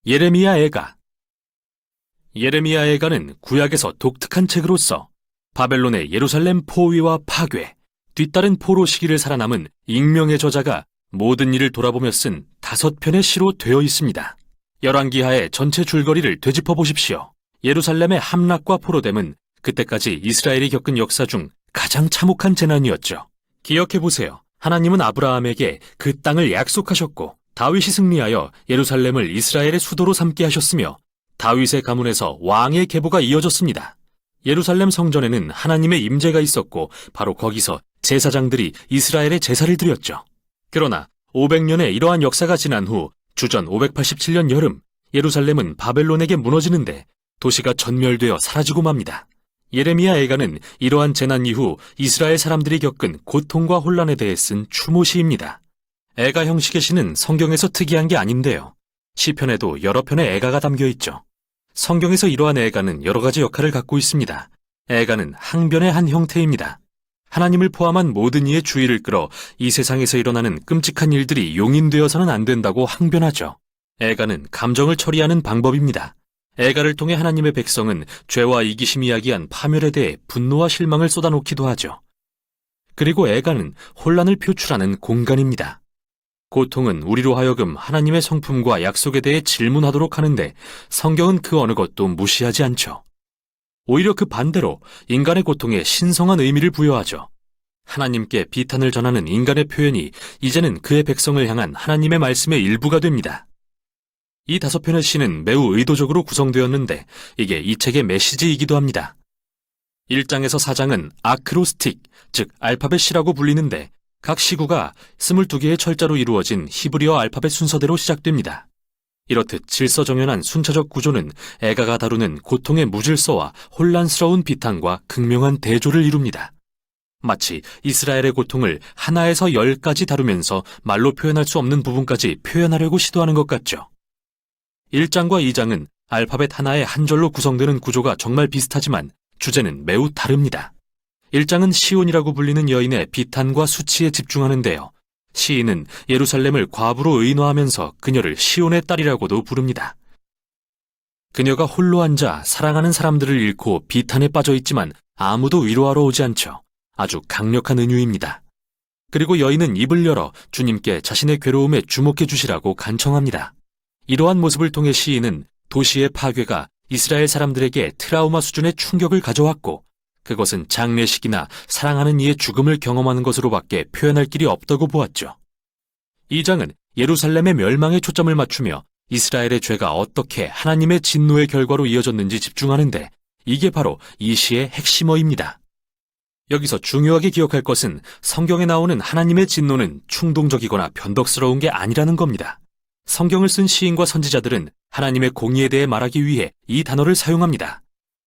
예레미야 애가. 예레미야 애가는 구약에서 독특한 책으로서 바벨론의 예루살렘 포위와 파괴, 뒤따른 포로 시기를 살아남은 익명의 저자가 모든 일을 돌아보며 쓴 5편의 시로 되어 있습니다. 열왕기하의 전체 줄거리를 되짚어 보십시오. 예루살렘의 함락과 포로됨은 그때까지 이스라엘이 겪은 역사 중 가장 참혹한 재난이었죠. 기억해 보세요. 하나님은 아브라함에게 그 땅을 약속하셨고 다윗이 승리하여 예루살렘을 이스라엘의 수도로 삼게 하셨으며 다윗의 가문에서 왕의 계보가 이어졌습니다. 예루살렘 성전에는 하나님의 임재가 있었고 바로 거기서 제사장들이 이스라엘의 제사를 드렸죠. 그러나 500년의 이러한 역사가 지난 후 주전 587년 여름 예루살렘은 바벨론에게 무너지는데 도시가 전멸되어 사라지고 맙니다. 예레미야 애가는 이러한 재난 이후 이스라엘 사람들이 겪은 고통과 혼란에 대해 쓴 추모시입니다. 애가 형식의 시는 성경에서 특이한 게 아닌데요. 시편에도 여러 편의 애가가 담겨 있죠. 성경에서 이러한 애가는 여러 가지 역할을 갖고 있습니다. 애가는 항변의 한 형태입니다. 하나님을 포함한 모든 이의 주의를 끌어 이 세상에서 일어나는 끔찍한 일들이 용인되어서는 안 된다고 항변하죠. 애가는 감정을 처리하는 방법입니다. 애가를 통해 하나님의 백성은 죄와 이기심이 야기한 파멸에 대해 분노와 실망을 쏟아놓기도 하죠. 그리고 애가는 혼란을 표출하는 공간입니다. 고통은 우리로 하여금 하나님의 성품과 약속에 대해 질문하도록 하는데 성경은 그 어느 것도 무시하지 않죠. 오히려 그 반대로 인간의 고통에 신성한 의미를 부여하죠. 하나님께 비탄을 전하는 인간의 표현이 이제는 그의 백성을 향한 하나님의 말씀의 일부가 됩니다. 이 5편의 시는 매우 의도적으로 구성되었는데 이게 이 책의 메시지이기도 합니다. 1장에서 4장은 아크로스틱, 즉 알파벳 시라고 불리는데 각 시구가 22개의 철자로 이루어진 히브리어 알파벳 순서대로 시작됩니다. 이렇듯 질서정연한 순차적 구조는 애가가 다루는 고통의 무질서와 혼란스러운 비탄과 극명한 대조를 이룹니다. 마치 이스라엘의 고통을 하나에서 10까지 다루면서 말로 표현할 수 없는 부분까지 표현하려고 시도하는 것 같죠. 1장과 2장은 알파벳 하나의 한 절로 구성되는 구조가 정말 비슷하지만 주제는 매우 다릅니다. 1장은 시온이라고 불리는 여인의 비탄과 수치에 집중하는데요. 시인은 예루살렘을 과부로 의노하면서 그녀를 시온의 딸이라고도 부릅니다. 그녀가 홀로 앉아 사랑하는 사람들을 잃고 비탄에 빠져 있지만 아무도 위로하러 오지 않죠. 아주 강력한 은유입니다. 그리고 여인은 입을 열어 주님께 자신의 괴로움에 주목해 주시라고 간청합니다. 이러한 모습을 통해 시인은 도시의 파괴가 이스라엘 사람들에게 트라우마 수준의 충격을 가져왔고 그것은 장례식이나 사랑하는 이의 죽음을 경험하는 것으로밖에 표현할 길이 없다고 보았죠. 2장은 예루살렘의 멸망에 초점을 맞추며 이스라엘의 죄가 어떻게 하나님의 진노의 결과로 이어졌는지 집중하는데 이게 바로 이 시의 핵심어입니다. 여기서 중요하게 기억할 것은 성경에 나오는 하나님의 진노는 충동적이거나 변덕스러운 게 아니라는 겁니다. 성경을 쓴 시인과 선지자들은 하나님의 공의에 대해 말하기 위해 이 단어를 사용합니다.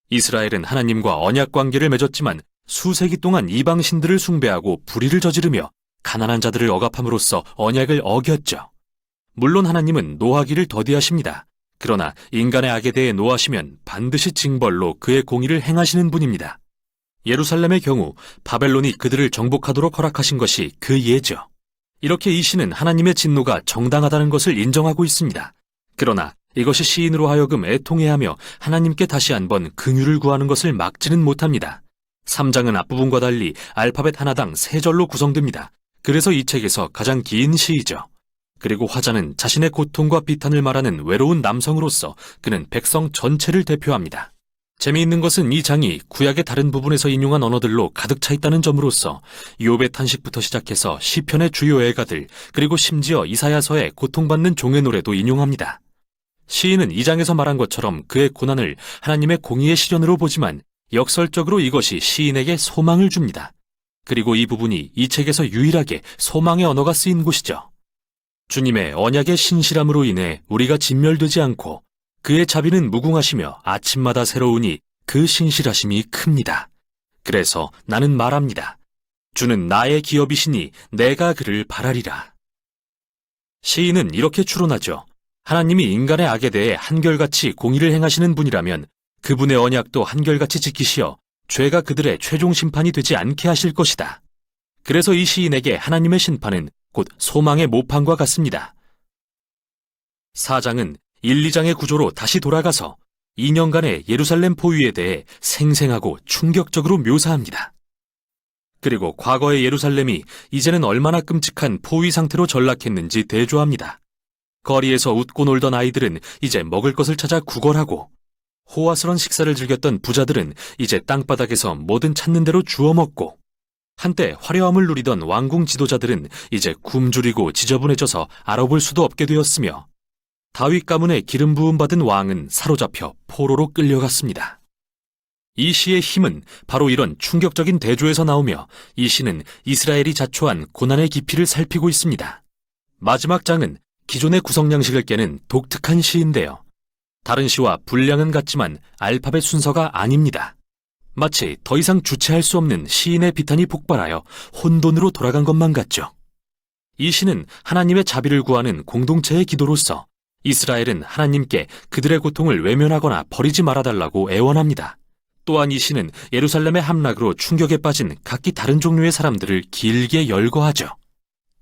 이스라엘은 하나님과 언약 관계를 맺었지만 수세기 동안 이방 신들을 숭배하고 불의를 저지르며 가난한 자들을 억압함으로써 언약을 어겼죠. 물론 하나님은 노하기를 더디하십니다. 그러나 인간의 악에 대해 노하시면 반드시 징벌로 그의 공의를 행하시는 분입니다. 예루살렘의 경우 바벨론이 그들을 정복하도록 허락하신 것이 그 예죠. 이렇게 이 시는 하나님의 진노가 정당하다는 것을 인정하고 있습니다. 그러나 이것이 시인으로 하여금 애통해하며 하나님께 다시 한번 긍휼을 구하는 것을 막지는 못합니다. 3장은 앞부분과 달리 알파벳 하나당 3절로 구성됩니다. 그래서 이 책에서 가장 긴 시이죠. 그리고 화자는 자신의 고통과 비탄을 말하는 외로운 남성으로서 그는 백성 전체를 대표합니다. 재미있는 것은 이 장이 구약의 다른 부분에서 인용한 언어들로 가득 차 있다는 점으로서 욥의 탄식부터 시작해서 시편의 주요 애가들 그리고 심지어 이사야서의 고통받는 종의 노래도 인용합니다. 시인은 이 장에서 말한 것처럼 그의 고난을 하나님의 공의의 시련으로 보지만 역설적으로 이것이 시인에게 소망을 줍니다. 그리고 이 부분이 이 책에서 유일하게 소망의 언어가 쓰인 곳이죠. 주님의 언약의 신실함으로 인해 우리가 진멸되지 않고 그의 자비는 무궁하시며 아침마다 새로우니 그 신실하심이 큽니다. 그래서 나는 말합니다. 주는 나의 기업이시니 내가 그를 바라리라. 시인은 이렇게 추론하죠. 하나님이 인간의 악에 대해 한결같이 공의를 행하시는 분이라면 그분의 언약도 한결같이 지키시어 죄가 그들의 최종 심판이 되지 않게 하실 것이다. 그래서 이 시인에게 하나님의 심판은 곧 소망의 모판과 같습니다. 4장은 1, 2장의 구조로 다시 돌아가서 2년간의 예루살렘 포위에 대해 생생하고 충격적으로 묘사합니다. 그리고 과거의 예루살렘이 이제는 얼마나 끔찍한 포위 상태로 전락했는지 대조합니다. 거리에서 웃고 놀던 아이들은 이제 먹을 것을 찾아 구걸하고, 호화스러운 식사를 즐겼던 부자들은 이제 땅바닥에서 뭐든 찾는 대로 주워 먹고, 한때 화려함을 누리던 왕궁 지도자들은 이제 굶주리고 지저분해져서 알아볼 수도 없게 되었으며, 다윗 가문의 기름 부음 받은 왕은 사로잡혀 포로로 끌려갔습니다. 이 시의 힘은 바로 이런 충격적인 대조에서 나오며, 이 시는 이스라엘이 자초한 고난의 깊이를 살피고 있습니다. 마지막 장은 기존의 구성 양식을 깨는 독특한 시인데요. 다른 시와 분량은 같지만 알파벳 순서가 아닙니다. 마치 더 이상 주체할 수 없는 시인의 비탄이 폭발하여 혼돈으로 돌아간 것만 같죠. 이 시는 하나님의 자비를 구하는 공동체의 기도로서 이스라엘은 하나님께 그들의 고통을 외면하거나 버리지 말아달라고 애원합니다. 또한 이 시는 예루살렘의 함락으로 충격에 빠진 각기 다른 종류의 사람들을 길게 열거하죠.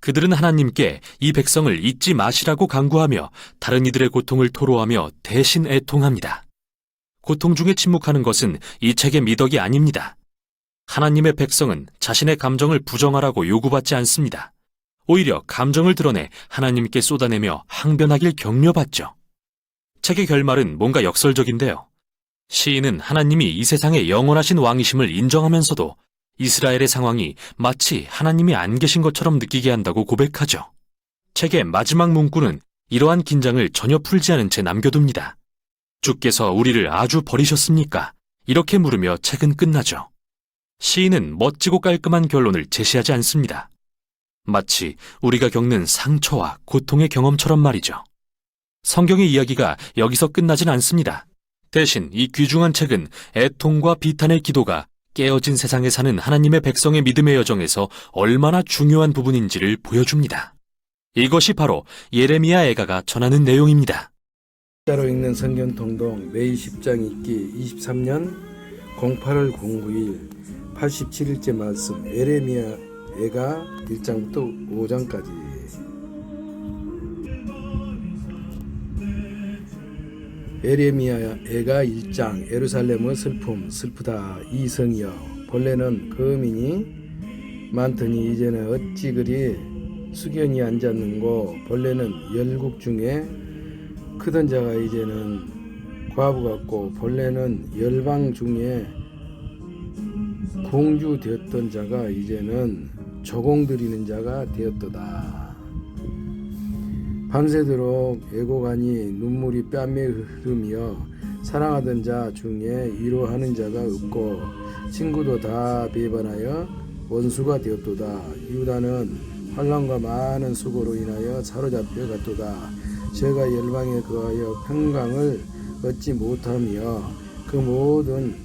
그들은 하나님께 이 백성을 잊지 마시라고 간구하며 다른 이들의 고통을 토로하며 대신 애통합니다. 고통 중에 침묵하는 것은 이 책의 미덕이 아닙니다. 하나님의 백성은 자신의 감정을 부정하라고 요구받지 않습니다. 오히려 감정을 드러내 하나님께 쏟아내며 항변하길 격려받죠. 책의 결말은 뭔가 역설적인데요. 시인은 하나님이 이 세상의 영원하신 왕이심을 인정하면서도 이스라엘의 상황이 마치 하나님이 안 계신 것처럼 느끼게 한다고 고백하죠. 책의 마지막 문구는 이러한 긴장을 전혀 풀지 않은 채 남겨둡니다. 주께서 우리를 아주 버리셨습니까? 이렇게 물으며 책은 끝나죠. 시인은 멋지고 깔끔한 결론을 제시하지 않습니다. 마치 우리가 겪는 상처와 고통의 경험처럼 말이죠. 성경의 이야기가 여기서 끝나진 않습니다. 대신 이 귀중한 책은 애통과 비탄의 기도가 깨어진 세상에 사는 하나님의 백성의 믿음의 여정에서 얼마나 중요한 부분인지를 보여줍니다. 이것이 바로 예레미야 애가가 전하는 내용입니다. 자로 읽는 성경 통독 매일 10장 읽기 23년 08월 09일 87일째 말씀 예레미야 애가 1장부터 5장까지. 예레미야 애가 1장. 예루살렘의 슬픔 슬프다 이성이여, 본래는 거민이 많더니 이제는 어찌 그리 숙연히 앉았는고, 본래는 열국 중에 크던 자가 이제는 과부 같고, 본래는 열방 중에 공주 되었던 자가 이제는 조공드리는 자가 되었도다. 밤새도록 애고가니 눈물이 뺨에 흐르며, 사랑하던 자 중에 위로하는 자가 없고 친구도 다 배반하여 원수가 되었도다. 유다는 환난과 많은 수고로 인하여 사로잡혀 갔도다. 저가 열방에 거하여 평강을 얻지 못하며 그 모든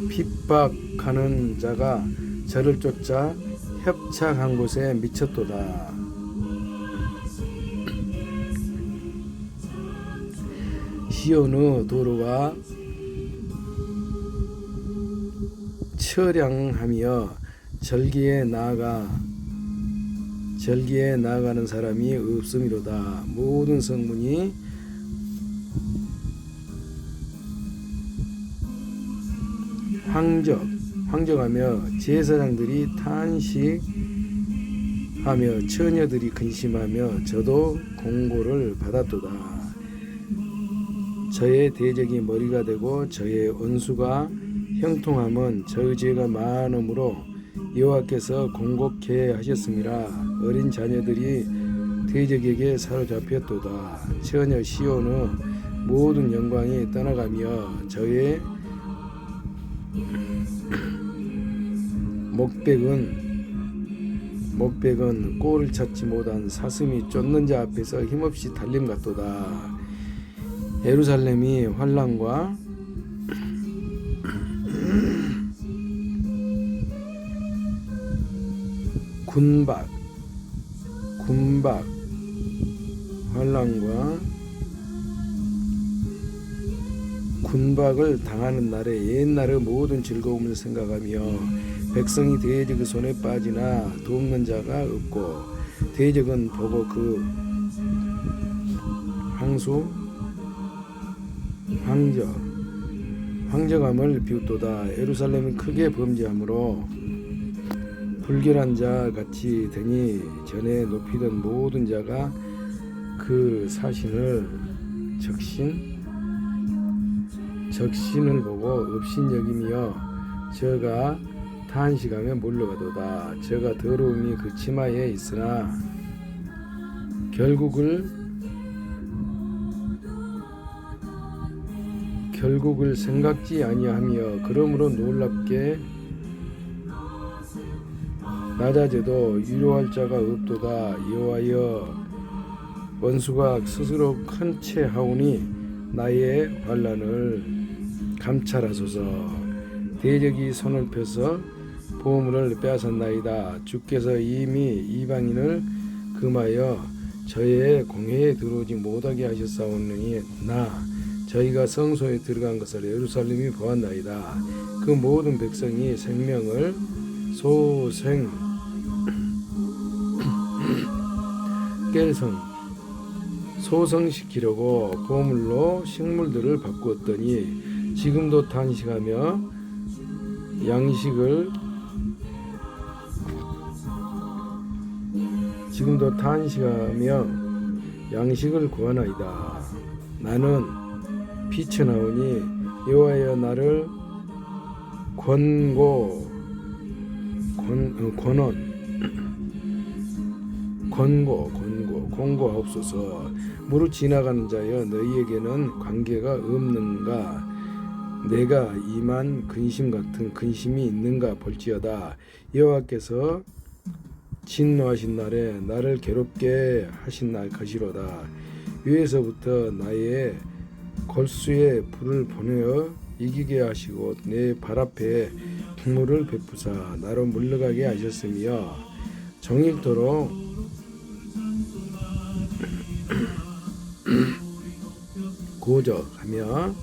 핍박하는 자가 저를 쫓아 협착한 곳에 미쳤도다. 시온의 도로가 처량하며 절기에 나아가는 사람이 없음이로다. 모든 성문이 황정하며 제사장들이 탄식하며 처녀들이 근심하며 저도 공고를 받았도다. 저의 대적이 머리가 되고 저의 원수가 형통함은 저의 죄가 많음으로 여호와께서 공곡케 하셨음이라. 어린 자녀들이 대적에게 사로잡혔도다. 처녀 시온의 모든 영광이 떠나가며 저의 목백은 꼴을 찾지 못한 사슴이 쫓는 자 앞에서 힘없이 달림 같도다. 예루살렘이 환난과 군박을 당하는 날에 옛날의 모든 즐거움을 생각하며 백성이 대적의 손에 빠지나 돕는 자가 없고 대적은 보고 그 황저감을 비웃도다. 예루살렘이 크게 범죄함으로 불결한 자 같이 되니 전에 높이던 모든 자가 그 사신을 적신을 보고 업신여기며 저가 탄식하며 물러가도다. 저가 더러움이 그 치마에 있으나 결국을 생각지 아니하며 그러므로 놀랍게 낮아져도 위로할 자가 없도다. 여호와여 원수가 스스로 큰 채 하오니 나의 환난을 감찰하소서. 대적이 손을 펴서 보물을 빼앗았나이다. 주께서 이미 이방인을 금하여 저의 공회에 들어오지 못하게 하셨사오니 저희가 성소에 들어간 것을 예루살렘이 보았나이다. 그 모든 백성이 생명을 소성시키려고 보물로 식물들을 바꾸었더니 지금도 탄식하며 양식을 구하나이다. 나는 피쳐나오니 여호와여 나를 권고하옵소서. 무릇 지나가는 자여 너희에게는 관계가 없는가? 내가 임한 근심 같은 근심이 있는가 볼지어다. 여호와께서 진노하신 날에 나를 괴롭게 하신 날 것이로다. 위에서부터 나의 골수에 불을 보내어 이기게 하시고 내 발 앞에 국물을 베푸사 나로 물러가게 하셨으며 정일토록 고적하며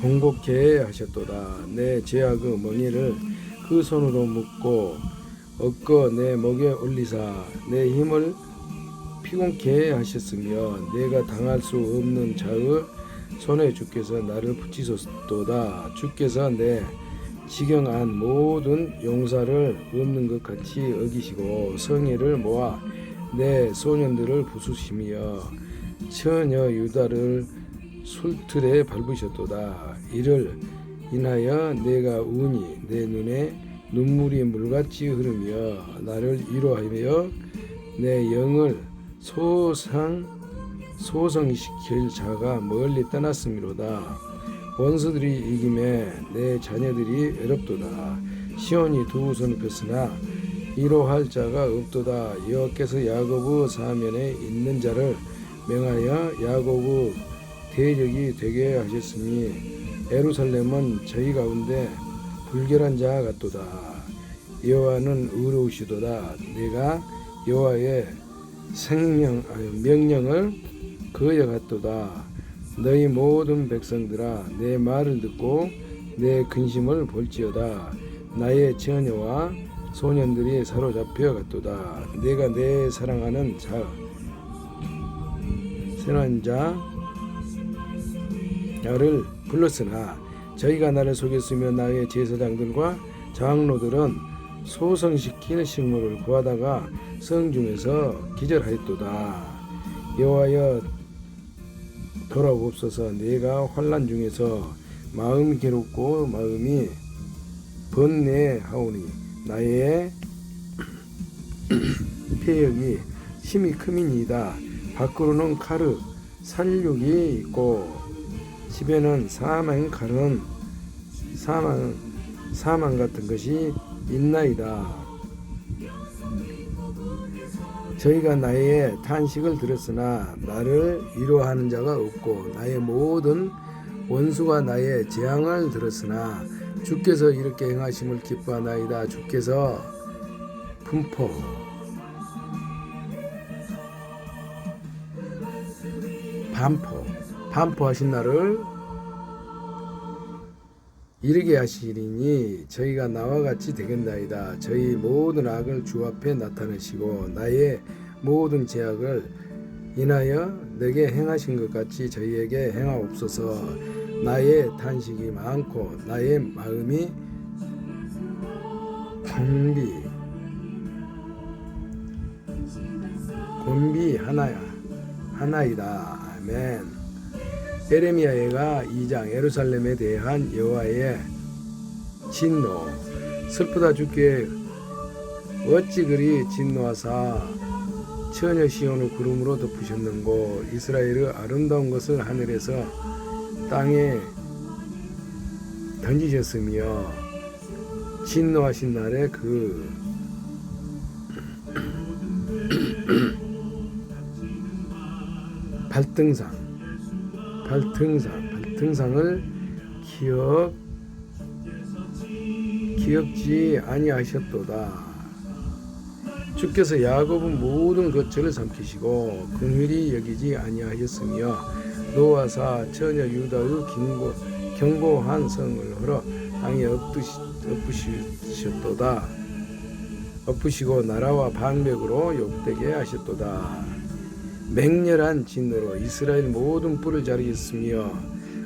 공곡케 하셨도다. 내 죄악의 멍에를 그 손으로 묶고 엎고 내 목에 올리사 내 힘을 피곤케 하셨으며 내가 당할 수 없는 자의 손에 주께서 나를 붙이셨도다. 주께서 내 지경한 모든 용사를 없는 것 같이 어기시고 성회를 모아 내 소년들을 부수시며 처녀 유다를 술틀에 밟으셨도다. 이를 인하여 내가 우니 내 눈에 눈물이 물같이 흐르며 나를 위로하며 내 영을 소성시킬 자가 멀리 떠났음이로다. 원수들이 이김에 내 자녀들이 외롭도다. 시온이 두 손을 폈으나 위로할 자가 없도다. 여호와께서 야곱의 사면에 있는 자를 명하여 야곱의 대적이 되게 하셨으니 예루살렘은 저희 가운데 불결한 자 같도다. 여호와는 의로우시도다. 내가 여호와의 명령을 거역하도다. 너희 모든 백성들아 내 말을 듣고 내 근심을 볼지어다. 나의 처녀와 소년들이 사로잡혀 갔도다. 내가 내 사랑하는 자를 불렀으나 저희가 나를 속였으며 나의 제사장들과 장로들은 소성시키는 식물을 구하다가 성중에서 기절하였도다. 여호와여 돌아옵소서. 내가 환난 중에서 마음이 괴롭고 마음이 번뇌하오니 나의 폐역이 심히 크미니이다. 밖으로는 칼의 살육이 있고 집에는 사망 같은 것이 있나이다. 저희가 나의 탄식을 들었으나 나를 위로하는 자가 없고 나의 모든 원수가 나의 재앙을 들었으나 주께서 이렇게 행하심을 기뻐하나이다. 주께서 반포하신 나를 이르게 하시리니 저희가 나와 같이 되겠나이다. 저희 모든 악을 주 앞에 나타내시고 나의 모든 죄악을 인하여 내게 행하신 것 같이 저희에게 행하옵소서. 나의 탄식이 많고 나의 마음이 곤비 하나이다. 아멘. 예레미야가 2장 예루살렘에 대한 여호와의 진노. 슬프다 주께 어찌 그리 진노하사 처녀 시온을 구름으로 덮으셨는고 이스라엘의 아름다운 것을 하늘에서 땅에 던지셨으며 진노하신 날에 그 발등상을 기억지 아니하셨도다. 주께서 야곱은 모든 것들을 삼키시고 긍휼히 여기지 아니하셨으며 노아사 처녀 유다의 견고한 성을 헐어 땅에 엎으시도다. 엎으시고 나라와 방백으로 욕되게 하셨도다. 맹렬한 진노로 이스라엘 모든 뿔을 자르셨으며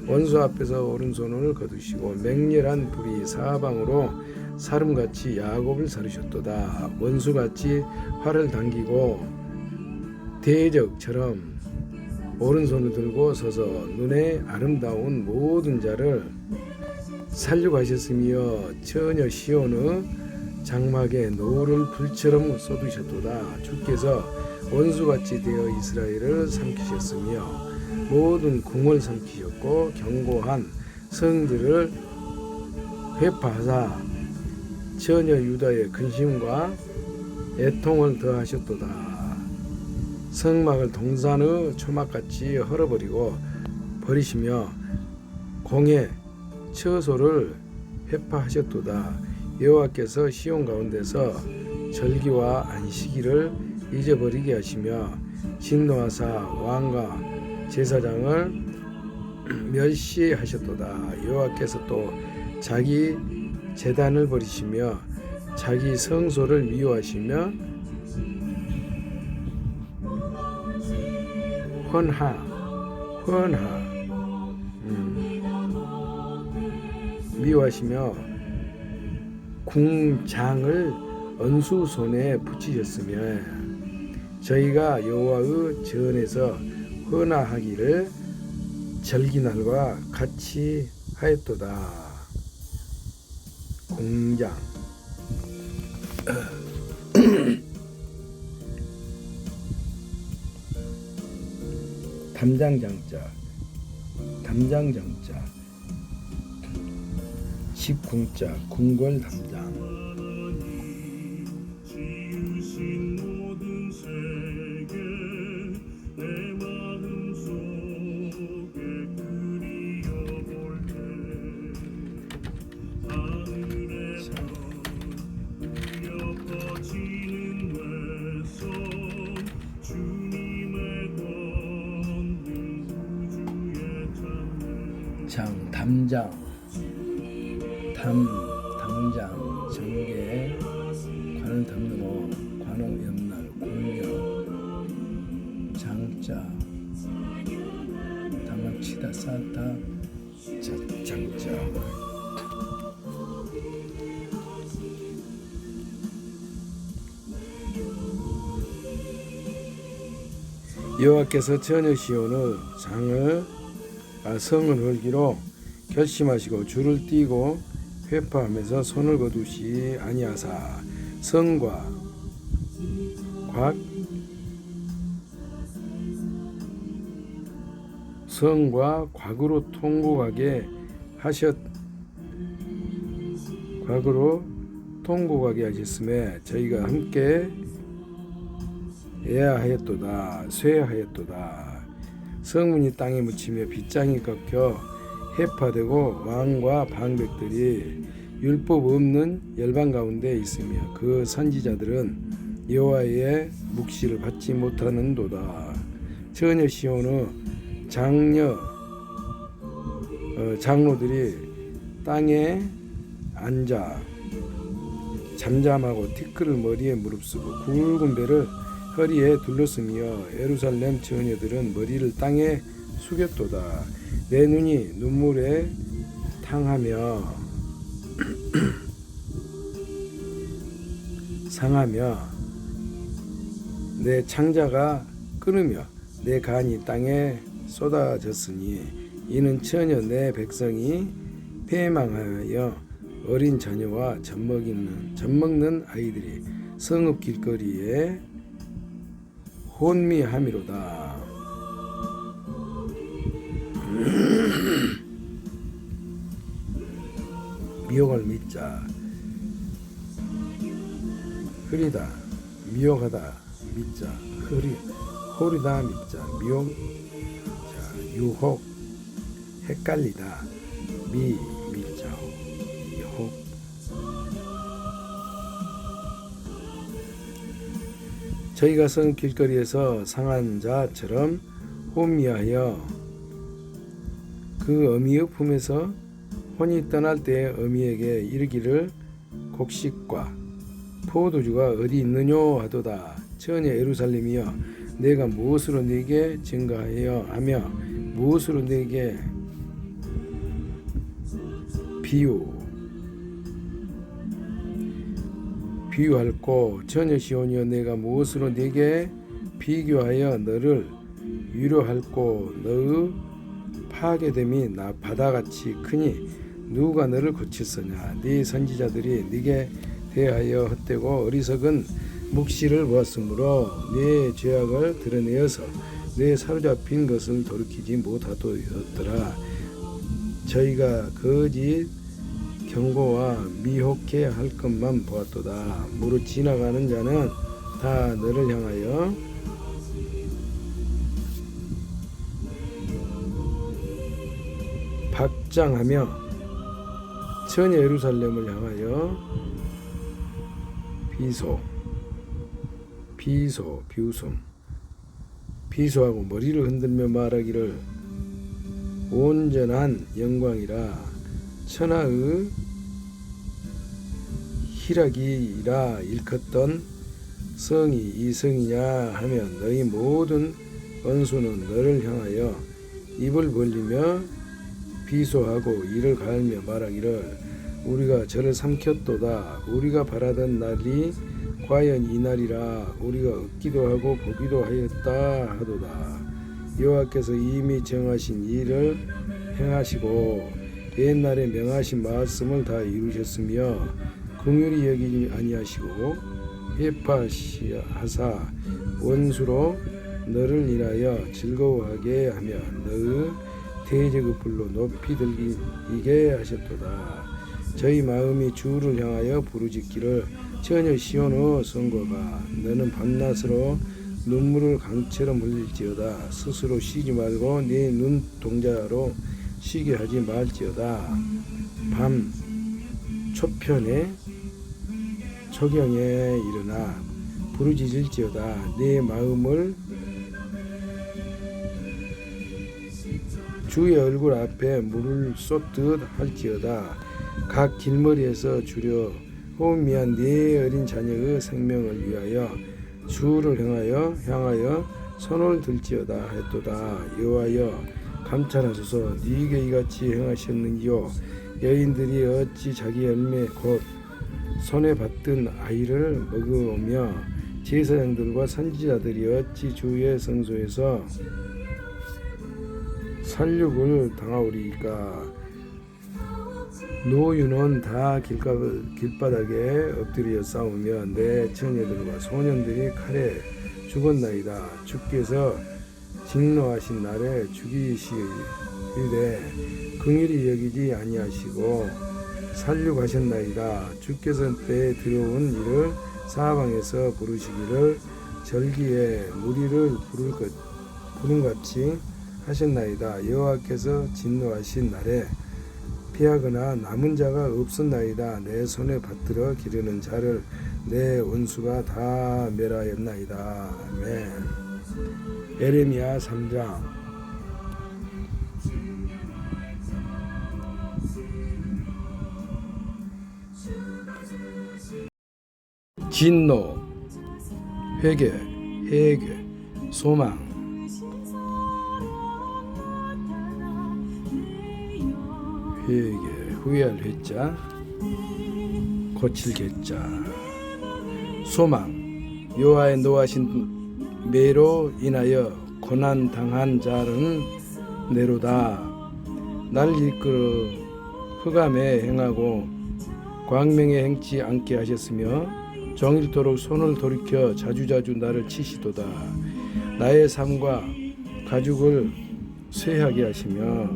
원수 앞에서 오른손을 거두시고 맹렬한 불이 사방으로 사름같이 야곱을 사르셨도다. 원수같이 활을 당기고 대적처럼 오른손을 들고 서서 눈에 아름다운 모든 자를 살려고 하셨으며 처녀 시온의 장막에 노를 불처럼 쏟으셨도다. 주께서 원수같이 되어 이스라엘을 삼키셨으며 모든 궁을 삼키셨고 견고한 성들을 회파하사 처녀 유다의 근심과 애통을 더하셨도다. 성막을 동산의 초막같이 버리시며 공의 처소를 회파하셨도다. 여호와께서 시온 가운데서 절기와 안식일을 잊어버리게 하시며 진노하사 왕과 제사장을 멸시하셨도다. 여호와께서 또 자기 제단을 버리시며 자기 성소를 미워하시며 미워하시며 궁장을 언수 손에 붙이셨으며 저희가 여호와의 전에서 헌화하기를 절기날과 같이 하였도다. 공장 담장장자 집궁자 궁궐 담장 담장 정계 관을 담는 관을 옆날 공명 장자 담을 치다 쌓다 장자 여호와께서 처녀 시온의 성을 헐기로 결심하시고 줄을 띄고 회파하면서 손을 거두시 아니하사 성과 곽으로 통곡하게 하셨음에 저희가 함께 쇠하였도다. 성문이 땅에 묻히며 빗장이 꺾여 해파되고 왕과 방백들이 율법 없는 열방 가운데 있으며 그 선지자들은 여호와의 묵시를 받지 못하는도다. 처녀 시온의 장로들이 땅에 앉아 잠잠하고 티끌을 머리에 무릅쓰고 굵은 배를 허리에 둘렀으며 예루살렘 처녀들은 머리를 땅에 숙였도다. 내 눈이 눈물에 탕하며 상하며 내 창자가 끓으며 내 간이 땅에 쏟아졌으니 이는 처녀 내 백성이 패망하여 어린 자녀와 젖먹는 아이들이 성읍 길거리에 혼미함이로다. 미혹을 믿자. 흐리다 미혹하다 믿자. 호리다 믿자. 미혹 자, 유혹 헷갈리다 믿자. 미혹 저희가 성 길거리에서 상한 자처럼 혼미하여 그 어미의 품에서 혼이 떠날 때에 어미에게 이르기를 곡식과 포도주가 어디 있느뇨 하도다. 처녀 예루살렘이여 내가 무엇으로 네게 증거하여 하며 무엇으로 네게 비유할꼬. 처녀 시온이여 내가 무엇으로 네게 비교하여 너를 위로할꼬. 너의 파괴됨이 나 바다같이 크니 누가 너를 고쳤으냐. 네 선지자들이 네게 대하여 헛되고 어리석은 묵시를 보았으므로 네 죄악을 드러내어서 내 사로잡힌 것을 돌이키지 못하도였더라. 저희가 거짓 경고와 미혹해 할 것만 보았도다. 무릇 지나가는 자는 다 너를 향하여 박장하며 처녀 예루살렘을 향하여 비소하고 머리를 흔들며 말하기를 온전한 영광이라 천하의 희락이라 일컫던 성이 이 성이냐 하면 너희 모든 원수는 너를 향하여 입을 벌리며 비소하고 이를 갈며 말하기를 우리가 저를 삼켰도다. 우리가 바라던 날이 과연 이 날이라. 우리가 얻기도 하고 보기도 하였다 하도다. 여호와께서 이미 정하신 일을 행하시고 옛날에 명하신 말씀을 다 이루셨으며 긍휼히 여기지 아니하시고 회파하사 원수로 너를 인하여 즐거워하게 하며 너의 대적의 불로 높이 들리게 하셨도다. 저희 마음이 주를 향하여 부르짖기를 처녀 시온의 성거가 너는 밤낮으로 눈물을 강처럼 흘릴지어다. 스스로 쉬지 말고 네 눈동자로 쉬게 하지 말지어다. 밤 초편에 초경에 일어나 부르짖을지어다. 내 마음을 주의 얼굴 앞에 물을 쏟듯 할지어다. 각 길머리에서 주려 호미한 네 어린 자녀의 생명을 위하여 주를 향하여 손을 들지어다 했도다. 여호와여 감찰하소서. 네게 이같이 행하셨는지요. 여인들이 어찌 자기 열매 곧 손에 받든 아이를 먹으며 제사장들과 선지자들이 어찌 주의 성소에서 살육을 당하오리이까. 노유는 다 길바닥에 엎드려 싸우며 내 처녀들과 소년들이 칼에 죽었나이다. 주께서 직노하신 날에 죽이시되 긍휼히 여기지 아니하시고 살육하셨나이다. 주께서 때에 들어온 이를 사방에서 부르시기를 절기에 무리를 부름같이 하셨나이다. 여호와께서 진노하신 날에 피하거나 남은 자가 없었나이다. 내 손에 받들어 기르는 자를 내 원수가 다 멸하였나이다. 아멘. 예레미야 3장 진노, 회개, 해괴, 소망, 회개, 후회할 회자, 고칠 개자, 소망, 여호와의 노하신 매로 인하여 고난 당한 자는 내로다. 날 이끌어 흑암에 행하고 광명에 행치 않게 하셨으며 정일토록 손을 돌이켜 자주자주 나를 치시도다. 나의 삶과 가죽을 쇠하게 하시며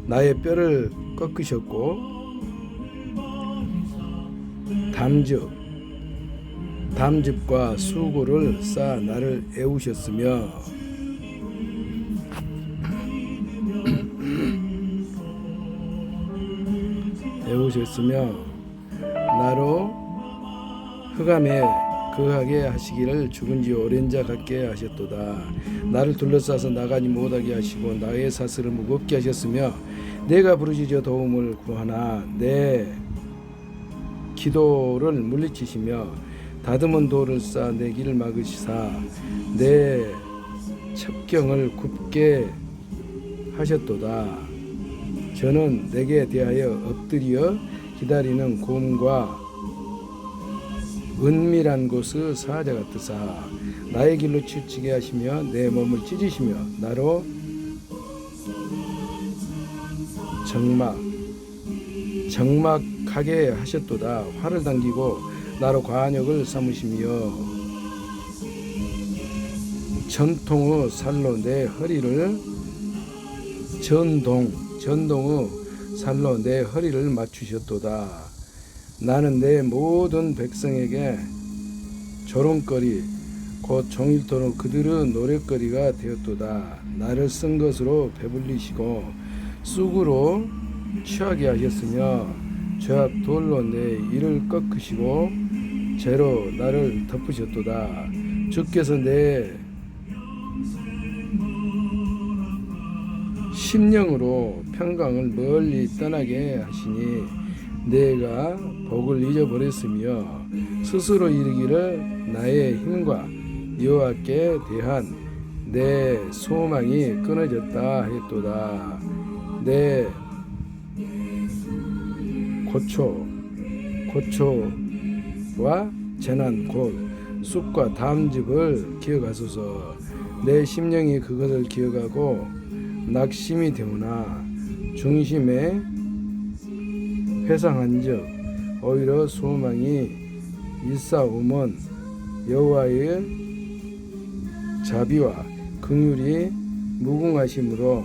나의 뼈를 꺾으셨고 담즙과 수고를 쌓아 나를 애우셨으며 나로 흑암에 거하게 하시기를 죽은 지 오랜 자 같게 하셨도다. 나를 둘러싸서 나가지 못하게 하시고 나의 사슬을 무겁게 하셨으며 내가 부르짖어 도움을 구하나 내 기도를 물리치시며 다듬은 돌을 쌓아 내 길을 막으시사 내 첩경을 굽게 하셨도다. 저는 내게 대하여 엎드려 기다리는 곰과 은밀한 곳의 사자 같으사 나의 길로 치우치게 하시며 내 몸을 찢으시며 나로 적막하게 하셨도다. 활을 당기고 나로 관역을 삼으시며 전통의 살로 내 허리를 전동의 살로 내 허리를 맞추셨도다. 나는 내 모든 백성에게 조롱거리 곧 종일토록 그들의 노랫거리가 되었도다. 나를 쓴 것으로 배불리시고 쑥으로 취하게 하셨으며 죄악 돌로 내 이를 꺾으시고 죄로 나를 덮으셨도다. 주께서 내 심령으로 평강을 멀리 떠나게 하시니 내가 복을 잊어버렸으며 스스로 이르기를 나의 힘과 여호와께 대한 내 소망이 끊어졌다 했도다. 내 고초와 재난 곧 쑥과 담즙을 기억하소서. 내 심령이 그것을 기억하고 낙심이 되오나 중심에 회상한즉 오히려 소망이 일사오면 여호와의 자비와 긍휼이 무궁하심으로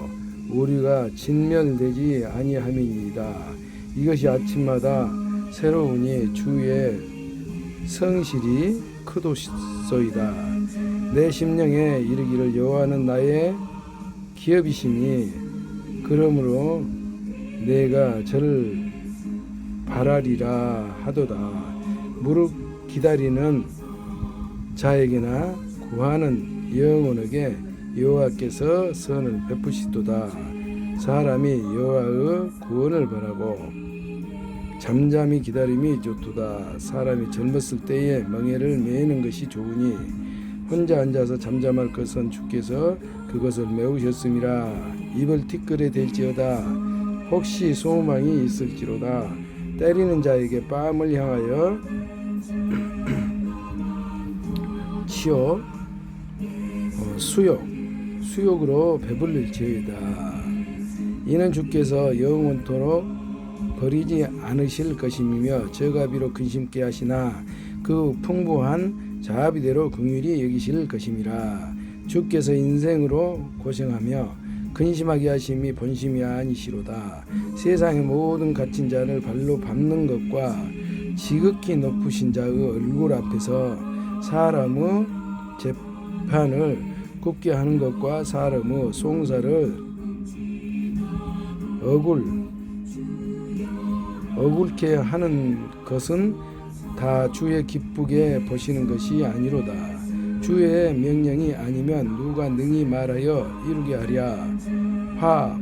우리가 진멸되지 아니함이니이다. 이것이 아침마다 새로우니 주의 성실이 크도소이다. 내 심령에 이르기를 여호와는 나의 기업이시니 그러므로 내가 저를 바라리라 하도다. 무릇 기다리는 자에게나 구하는 영혼에게 여호와께서 선을 베푸시도다. 사람이 여호와의 구원을 바라고 잠잠히 기다림이 좋도다. 사람이 젊었을 때에 멍에를 매는 것이 좋으니 혼자 앉아서 잠잠할 것은 주께서 그것을 메우셨음이라. 입을 티끌에 댈지어다. 혹시 소망이 있을지로다. 때리는 자에게 뺨을 향하여 치어 수욕으로 배불릴지어다. 이는 주께서 영원토록 버리지 않으실 것임이며 저가 비록 근심케 하시나 그 풍부한 자비대로 긍휼히 여기실 것임이라. 주께서 인생으로 고생하며 근심하게 하심이 본심이 아니시로다. 세상의 모든 갇힌 자를 발로 밟는 것과 지극히 높으신 자의 얼굴 앞에서 사람의 재판을 굽게 하는 것과 사람의 송사를 억울케 하는 것은 다 주의 기쁘게 보시는 것이 아니로다. 주의 명령이 아니면 누가 능히 말하여 이루게 하랴.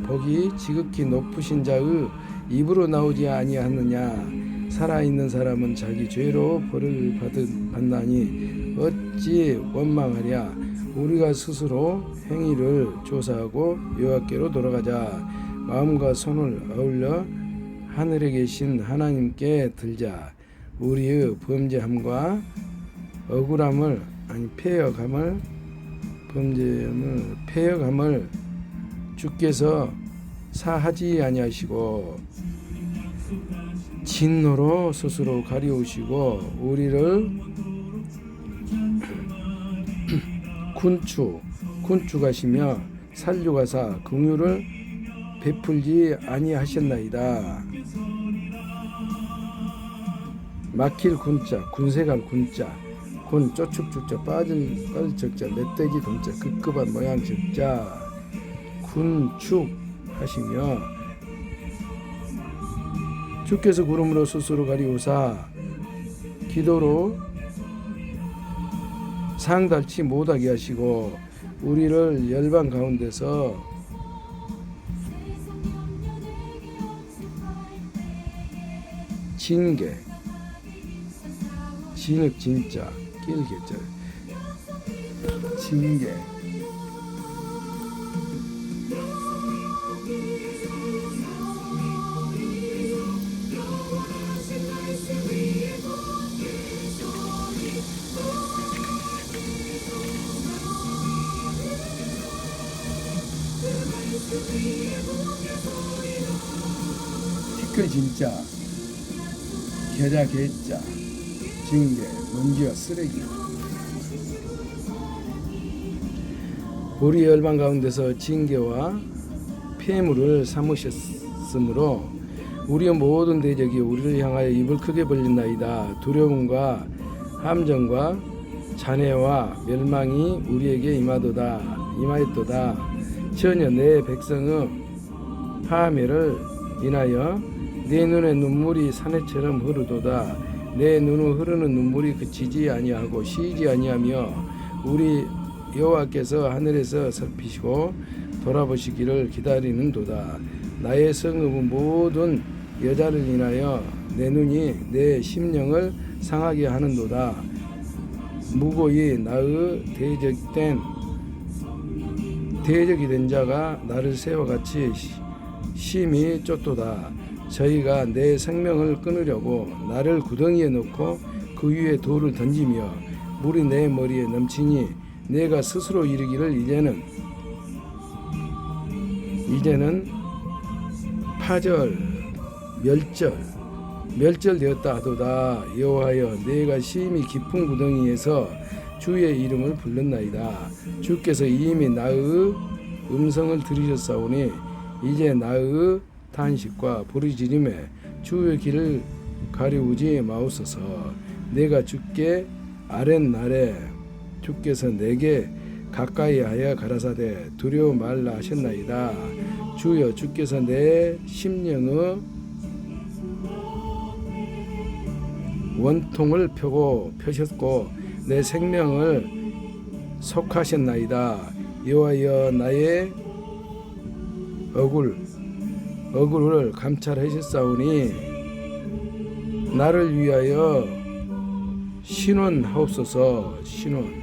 복이 지극히 높으신 자의 입으로 나오지 아니하느냐. 살아있는 사람은 자기 죄로 벌을 받나니 어찌 원망하랴. 우리가 스스로 행위를 조사하고 여호와께로 돌아가자. 마음과 손을 아울러 하늘에 계신 하나님께 들자. 우리의 범죄함과 억울함을 패역함을 주께서 사하지 아니하시고 진노로 스스로 가리우시고 우리를 군축하시며 살육하사 긍휼을 베풀지 아니하셨나이다. 막힐 군자, 군세갈 군자, 군 쪼축 죽자, 빠질 적자, 멧돼지 동자, 급급한 모양 적자, 군축하시며 주께서 구름으로 스스로 가리우사 기도로 상달치 못하게 하시고 우리를 열방 가운데서 진개, 진흙 진짜 길개자 진개 티끌 진짜 계자 개자 징계 먼지와 쓰레기 우리 열방 가운데서 징계와 폐물을 삼으셨으므로 우리의 모든 대적이 우리를 향하여 입을 크게 벌린나이다. 두려움과 함정과 잔해와 멸망이 우리에게 임하였도다. 전혀 내 백성의 하멸을 인하여 내 눈에 눈물이 산해처럼 흐르도다. 내 눈으로 흐르는 눈물이 그치지 아니하고 쉬지 아니하며 우리 여호와께서 하늘에서 살피시고 돌아보시기를 기다리는도다. 나의 성읍은 모든 여자를 인하여 내 눈이 내 심령을 상하게 하는도다. 무고히 나의 대적이 된 자가 나를 새와같이 심히 쫓도다. 저희가 내 생명을 끊으려고 나를 구덩이에 넣고 그 위에 돌을 던지며 물이 내 머리에 넘치니 내가 스스로 이르기를 이제는 파절 멸절되었다 하도다. 여호와여 내가 심히 깊은 구덩이에서 주의 이름을 불렀나이다. 주께서 이미 나의 음성을 들으셨사오니 이제 나의 탄식과 부르짖음에 주의 길을 가리우지 마옵소서. 내가 주께 아랫날에 주께서 내게 가까이하여 가라사대 두려워 말라 하셨나이다. 주여 주께서 내 심령의 원통을 펴셨고 내 생명을 속하셨나이다. 여호와여 나의 억울을 감찰하셨사오니 나를 위하여 신원하옵소서. 신원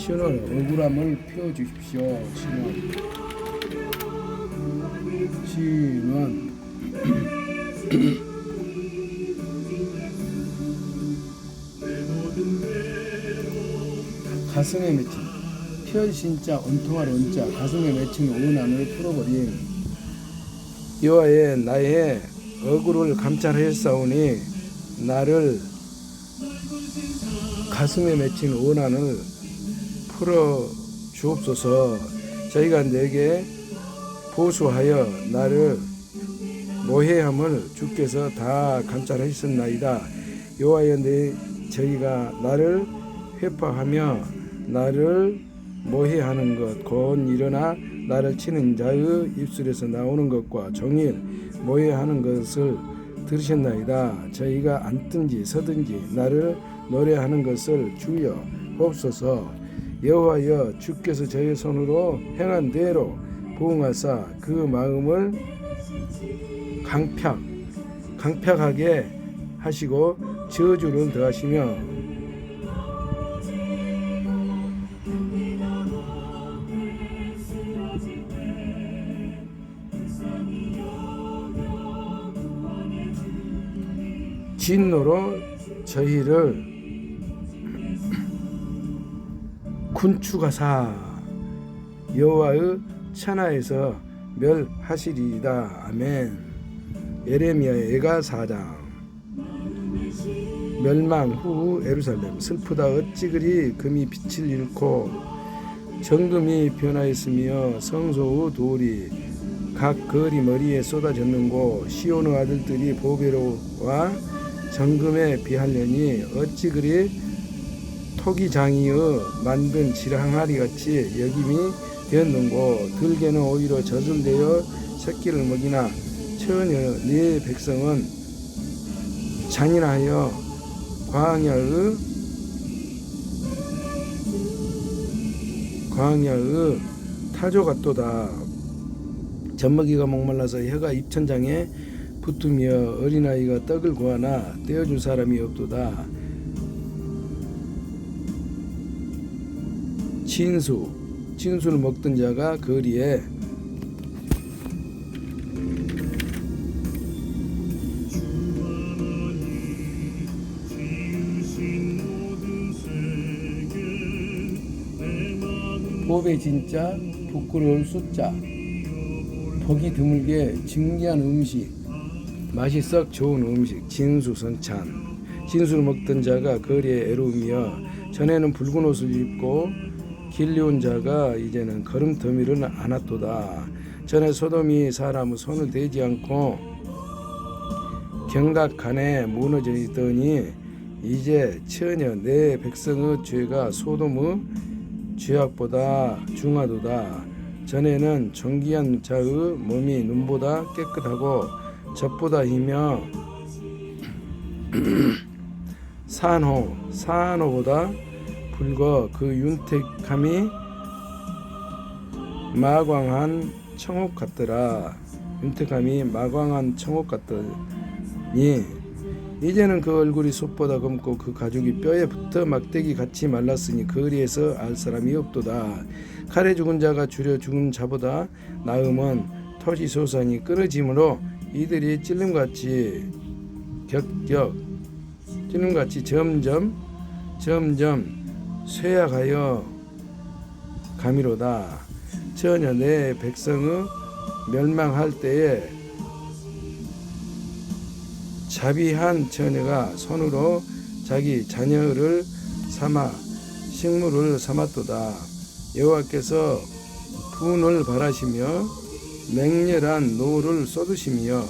억울함을 펴주십시오. 신원 가슴에 맺힌 편신자 온통할 온자 가슴에 맺힌 원한을 풀어버린 여호와의 나의 억울을 감찰하였사오니 나를 가슴에 맺힌 원한을 풀어 주옵소서. 저희가 내게 보수하여 나를 모해함을 주께서 다 감찰하셨나이다. 여호와여 저희가 나를 회파하며 나를 모해하는 것 곧 일어나 나를 치는 자의 입술에서 나오는 것과 종일 모해하는 것을 들으셨나이다. 저희가 앉든지 서든지 나를 노래하는 것을 주여 보옵소서. 여호와여 주께서 저희 손으로 행한 대로 부응하사 그 마음을 강팍하게 하시고 저주를 더하시며 진노로 저희를 군축하사 여호와의 천하에서 멸하시리이다. 아멘. 예레미야 예가 4장. 멸망 후 예루살렘 슬프다. 어찌 그리 금이 빛을 잃고 정금이 변하였으며 성소의 돌이 각 거리 머리에 쏟아졌는고 시온의 아들들이 보배로와 정금에 비하려니 어찌 그리 토기장이의 만든 지랑아리 같이 여김이 되었는고 들개는 오히려 젖을내어 새끼를 먹이나 처녀 네 백성은 잔인하여 광야의 타조 같도다. 젖먹이가 목말라서 혀가 입천장에 붙으며 어린아이가 떡을 구하나 떼어줄 사람이 없도다. 진수를 먹던 자가 거리에 보배 진짜 부끄러울 숫자 보기 드물게 진귀한 음식 맛이 썩 좋은 음식 진수선찬. 진수를 먹던 자가 거리에 애로우며 전에는 붉은 옷을 입고 길리온 자가 이제는 걸음더미를 안았도다. 전에 소돔이 사람의 손을 대지 않고 경각간에 무너져 있더니 이제 처녀 내 백성의 죄가 소돔의 죄악보다 중하도다. 전에는 존귀한 자의 몸이 눈보다 깨끗하고 젖보다 희며 산호보다 붉어 그 윤택함이 마광한 청옥 같더라. 윤택함이 마광한 청옥 같더니 이제는 그 얼굴이 솥보다 검고 그 가죽이 뼈에 붙어 막대기 같이 말랐으니 거리에서 알 사람이 없도다. 칼에 죽은 자가 줄여 죽은 자보다 나음은 토지 소산이 끊어짐으로 이들이 찔림같이 점점 쇠약하여 가미로다. 전혀 내 백성의 멸망할 때에 자비한 처녀가 손으로 자기 자녀를 삼아 식물을 삼았도다. 여호와께서 분을 발하시며 맹렬한 노를 쏟으시며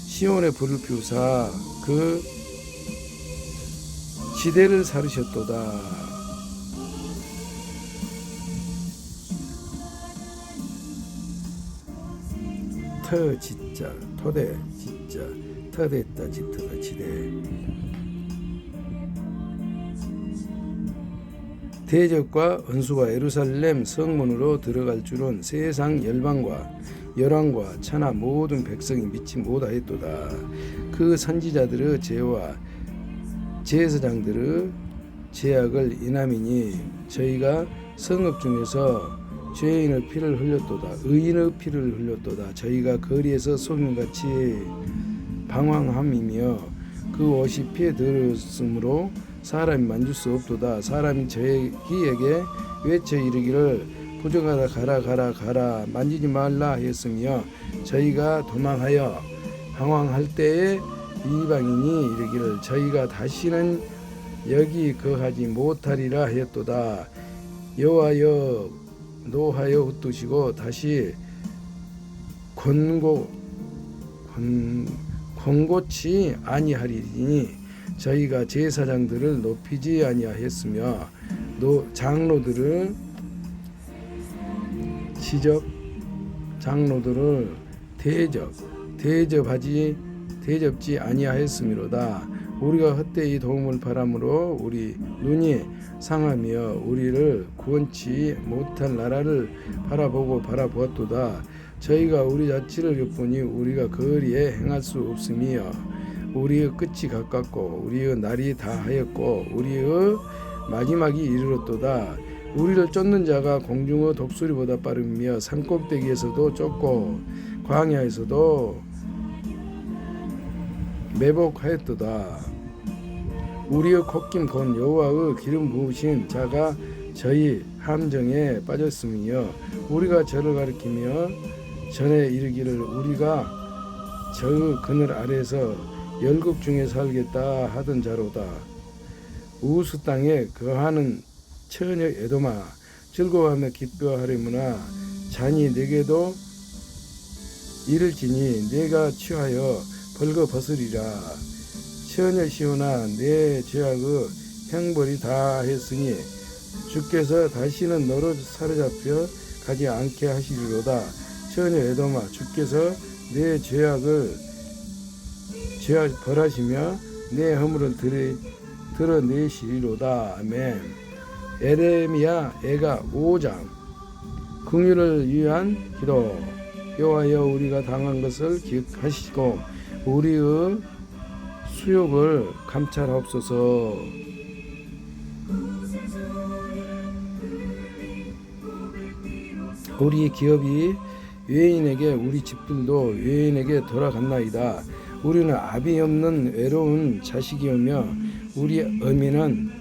시온에 불을 피우사 그 지대를 사르셨도다. 터지자 토대 지자 터댔다 지터다 지대. 대적과 원수가 예루살렘 성문으로 들어갈 줄은 세상 열왕과 천하 모든 백성이 믿지 못하였도다. 그 선지자들의 죄와 제사장들의 죄악을 인함이니 저희가 성읍 중에서 죄인의 피를 흘렸도다. 의인의 피를 흘렸도다. 저희가 거리에서 소금같이 방황함이며 그 옷이 피에 들었으므로 사람이 만질 수 없도다. 사람이 저희에게 외쳐 이르기를 부정하다 가라 만지지 말라 하였으며 저희가 도망하여 방황할 때에 이방인이 이르기를 저희가 다시는 여기 거하지 못하리라 하였도다. 여호와여 노하여 흩으시고 다시 권고치 아니하리니 저희가 제사장들을 높이지 아니하였으며 장로들을 장로들을 대접지 아니하였으므로다. 우리가 헛되이 도움을 바람으로 우리 눈이 상하며 우리를 구원치 못할 나라를 바라보았도다. 저희가 우리 자치를 엿보니 우리가 거리에 행할 수 없으며 우리의 끝이 가깝고 우리의 날이 다하였고 우리의 마지막이 이르렀도다. 우리를 쫓는 자가 공중의 독수리보다 빠르며 산꼭대기에서도 쫓고 광야에서도 매복하였도다. 우리의 콧김 곧 여호와의 기름 부으신 자가 저희 함정에 빠졌으며 우리가 저를 가리키며 전에 이르기를 우리가 저 그늘 아래에서 열국 중에 살겠다 하던 자로다. 우스 땅에 거하는 처녀 에도마 즐거워하며 기뻐하려무나 잔이 내게도 이를지니 내가 취하여 벌거벗으리라. 처녀 시온아 내 죄악의 형벌이 다했으니 주께서 다시는 너로 사로잡혀 가지 않게 하시리로다. 처녀 에도마 주께서 내 죄악 벌하시며 내 허물을 드러내시리로다. 아멘. 에레미야 애가 5장 긍휼을 위한 기도. 여호와여 우리가 당한 것을 기억하시고 우리의 수욕을 감찰하옵소서. 우리 기업이 외인에게 우리 집들도 외인에게 돌아갔나이다. 우리는 아비 없는 외로운 자식이오며 우리 어미는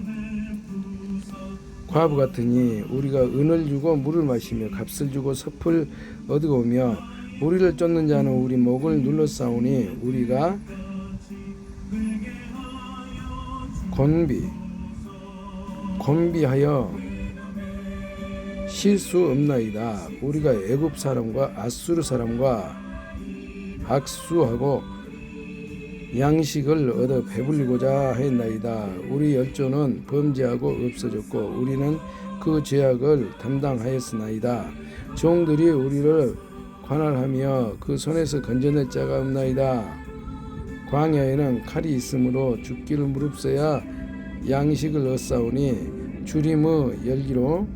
과부 같으니 우리가 은을 주고 물을 마시며 값을 주고 섭을 얻어오며 우리를 쫓는 자는 우리 목을 눌러싸우니 우리가 곤비하여 쉴 수 없나이다. 우리가 애굽 사람과 아수르 사람과 악수하고 양식을 얻어 배불리고자 했나이다. 우리 열조는 범죄하고 없어졌고 우리는 그 죄악을 담당하였으나이다. 종들이 우리를 관할하며 그 손에서 건져낼 자가 없나이다. 광야에는 칼이 있으므로 죽기를 무릅써야 양식을 얻사오니 주림의 열기로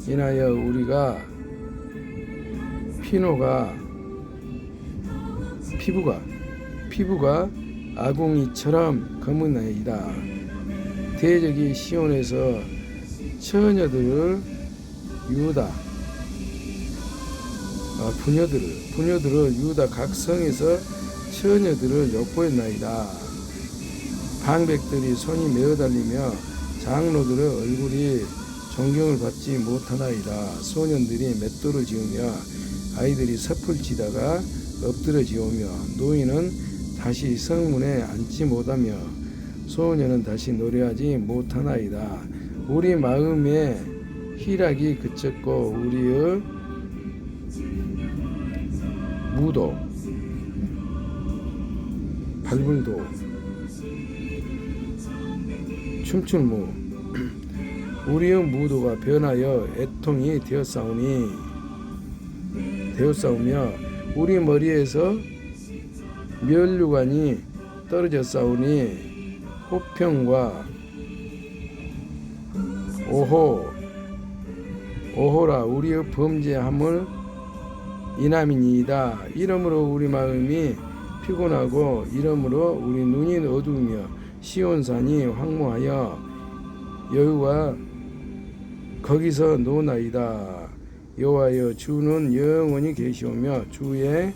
인하여 우리가 피부가 아궁이처럼 검은나이다. 대적이 시온에서 처녀들을 부녀들을 유다 각 성에서 처녀들을 욕보였나이다. 방백들이 손이 메어달리며 장로들의 얼굴이 존경을 받지 못하나이다. 소년들이 맷돌을 지으며 아이들이 섭을 지다가 엎드러지오며 노인은 다시 성문에 앉지 못하며 소년은 다시 노래하지 못하나이다. 우리 마음의 희락이 그쳤고 우리의 무도 발불도 춤출무 우리의 무도가 변하여 애통이 되었사오며 우리 머리에서 면류관이 떨어졌사오니 호평과 오호라 우리의 범죄함을 인함이니이다. 이러므로 우리 마음이 피곤하고 이러므로 우리 눈이 어두우며 시온산이 황무하여 여호와 거기서 노나이다. 여호와여 주는 영원히 계시오며 주의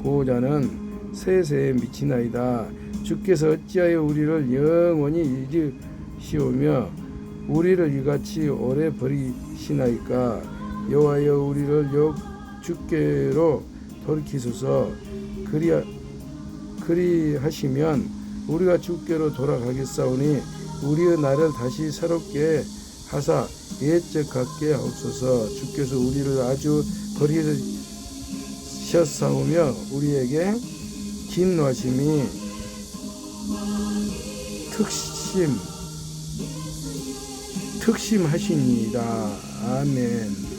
보호자는 세세에 미치나이다. 주께서 어찌하여 우리를 영원히 잊으시오며 우리를 이같이 오래 버리시나이까. 여호와여 우리를 주께로 돌이키소서. 그리하시면 우리가 주께로 돌아가겠사오니 우리의 날을 다시 새롭게 하사 옛적 같게 하옵소서. 주께서 우리를 아주 버리셨사오며 우리에게 진노하심이 특심하시니이다. 아멘.